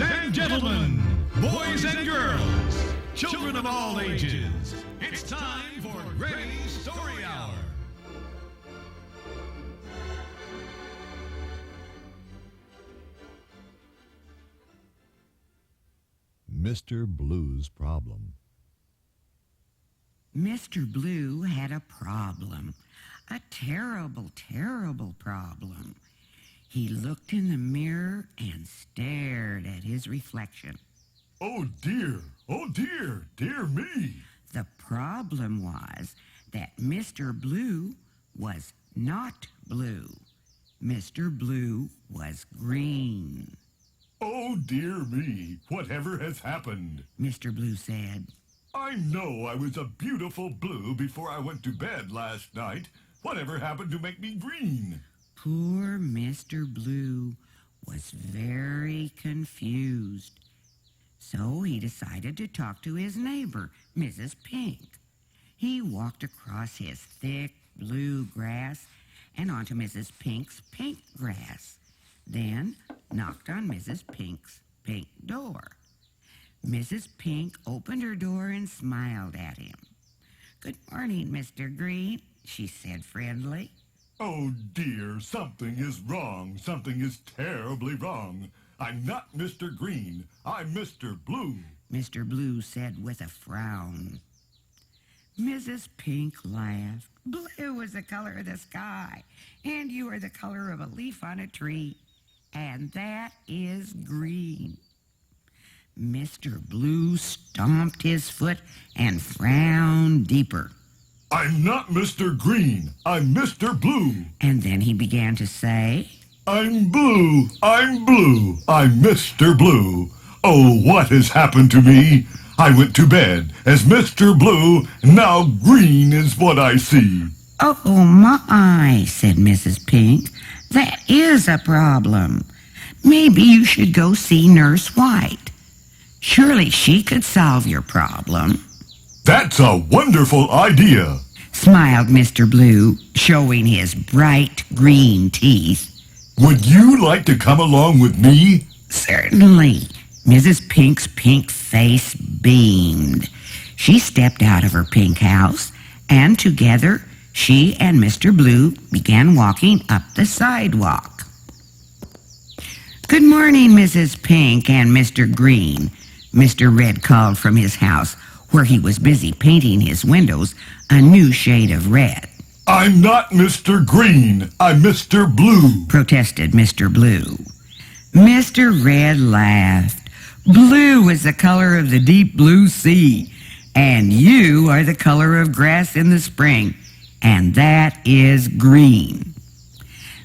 and gentlemen, boys and girls, children of all ages, it's time for Granny's Story Hour. Mr. Blue's Problem. Mr. Blue had a problem, a terrible, terrible problem. He looked in the mirror and stared at his reflection. Oh dear, dear me. The problem was that Mr. Blue was not blue. Mr. Blue was green. Oh dear me, whatever has happened? Mr. Blue said. I know I was a beautiful blue before I went to bed last night. Whatever happened to make me green? Poor Mr. Blue was very confused. So he decided to talk to his neighbor, Mrs. Pink. He walked across his thick blue grass and onto Mrs. Pink's pink grass, then knocked on Mrs. Pink's pink door. Mrs. Pink opened her door and smiled at him. "Good morning, Mr. Green," she said friendly. Oh dear, something is wrong. Something is terribly wrong. I'm not Mr. Green. I'm Mr. Blue. Mr. Blue said with a frown. Mrs. Pink laughed. "Blue is the color of the sky, and you are the color of a leaf on a tree, and that is green." Mr. Blue stomped his foot and frowned deeper. I'm not Mr. Green. I'm Mr. Blue. And then he began to say, I'm blue. I'm blue. I'm Mr. Blue. Oh, what has happened to me? I went to bed as Mr. Blue. Now green is what I see. "Oh, my," said Mrs. Pink. "That is a problem. Maybe you should go see Nurse White. Surely she could solve your problem." That's a wonderful idea, smiled Mr. Blue, showing his bright green teeth. Would you like to come along with me? "Certainly." Mrs. Pink's pink face beamed. She stepped out of her pink house, and together she and Mr. Blue began walking up the sidewalk. "Good morning, Mrs. Pink and Mr. Green," Mr. Red called from his house, where he was busy painting his windows a new shade of red. I'm not Mr. Green. I'm Mr. Blue, protested Mr. Blue. Mr. Red laughed. "Blue is the color of the deep blue sea, and you are the color of grass in the spring, and that is green."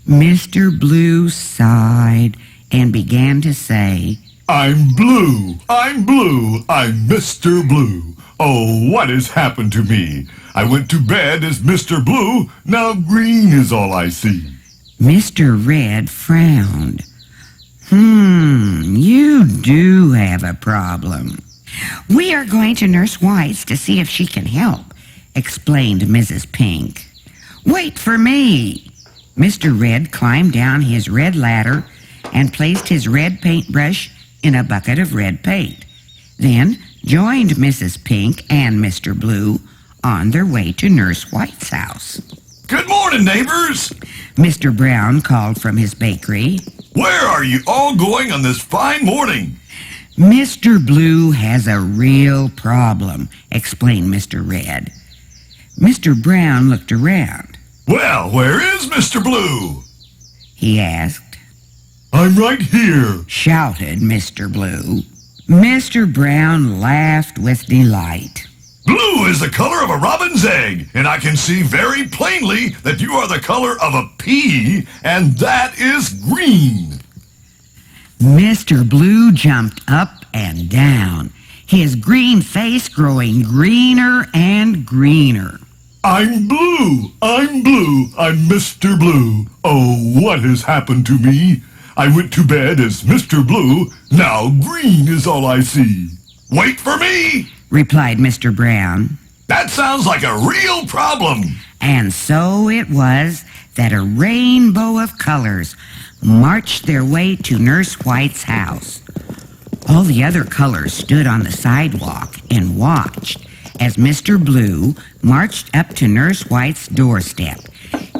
Mr. Blue sighed and began to say, I'm blue. I'm blue. I'm Mr. Blue. Oh, what has happened to me? I went to bed as Mr. Blue. Now green is all I see. Mr. Red frowned. You do have a problem. We are going to Nurse White's to see if she can help, explained Mrs. Pink. Wait for me. Mr. Red climbed down his red ladder and placed his red paintbrush in a bucket of red paint, then joined Mrs. Pink and Mr. Blue on their way to Nurse White's house. Good morning, neighbors. Mr. Brown called from his bakery. Where are you all going on this fine morning? Mr. Blue has a real problem, explained Mr. Red. Mr. Brown looked around. Well, where is Mr. Blue? He asked. I'm right here, shouted Mr. Blue. Mr. Brown laughed with delight. Blue is the color of a robin's egg, and I can see very plainly that you are the color of a pea, and that is green. Mr. Blue jumped up and down, his green face growing greener and greener. I'm blue. I'm blue. I'm Mr. Blue. Oh, what has happened to me? I went to bed as Mr. Blue. Now green is all I see. Wait for me, replied Mr. Brown. That sounds like a real problem. And so it was that a rainbow of colors marched their way to Nurse White's house. All the other colors stood on the sidewalk and watched as Mr. Blue marched up to Nurse White's doorstep.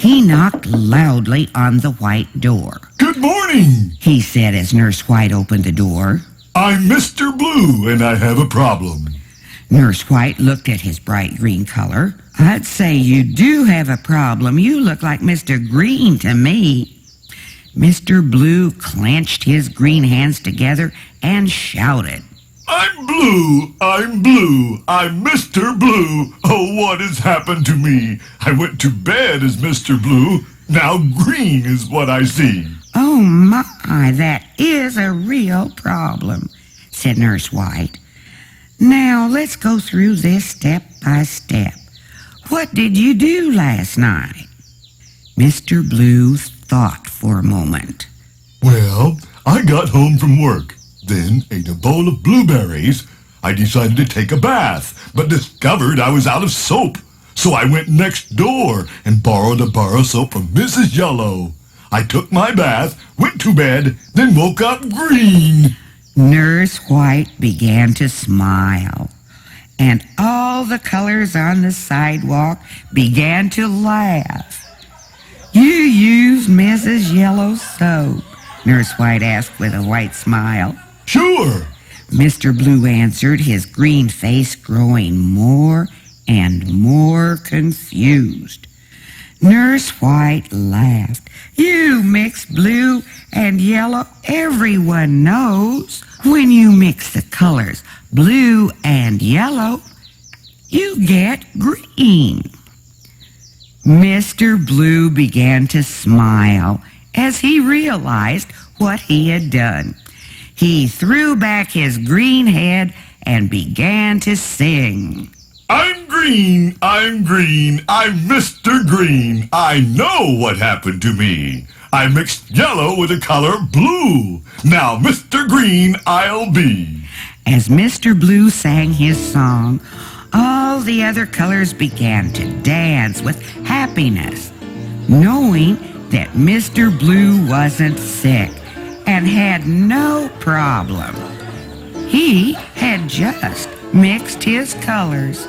He knocked loudly on the white door. Good morning! He said as Nurse White opened the door. I'm Mr. Blue, and I have a problem. Nurse White looked at his bright green color. I'd say you do have a problem. You look like Mr. Green to me. Mr. Blue clenched his green hands together and shouted. I'm Blue! I'm Blue! I'm Mr. Blue! Oh, what has happened to me? I went to bed as Mr. Blue. Now green is what I see. Oh, my, that is a real problem, said Nurse White. Now, let's go through this step by step. What did you do last night? Mr. Blue thought for a moment. Well, I got home from work, then ate a bowl of blueberries. I decided to take a bath, but discovered I was out of soap. So I went next door and borrowed a bar of soap from Mrs. Yellow. I took my bath, went to bed, then woke up green. Nurse White began to smile, and all the colors on the sidewalk began to laugh. You used Mrs. Yellow's soap, Nurse White asked with a white smile. Sure. Mr. Blue answered, his green face growing more and more confused. Nurse White laughed. You mix blue and yellow. Everyone knows when you mix the colors blue and yellow, you get green. Mr. Blue began to smile as he realized what he had done. He threw back his green head and began to sing. I'm green, I'm green, I'm Mr. Green. I know what happened to me. I mixed yellow with the color blue. Now Mr. Green I'll be. As Mr. Blue sang his song, all the other colors began to dance with happiness, knowing that Mr. Blue wasn't sick and had no problem. He had just mixed his colors.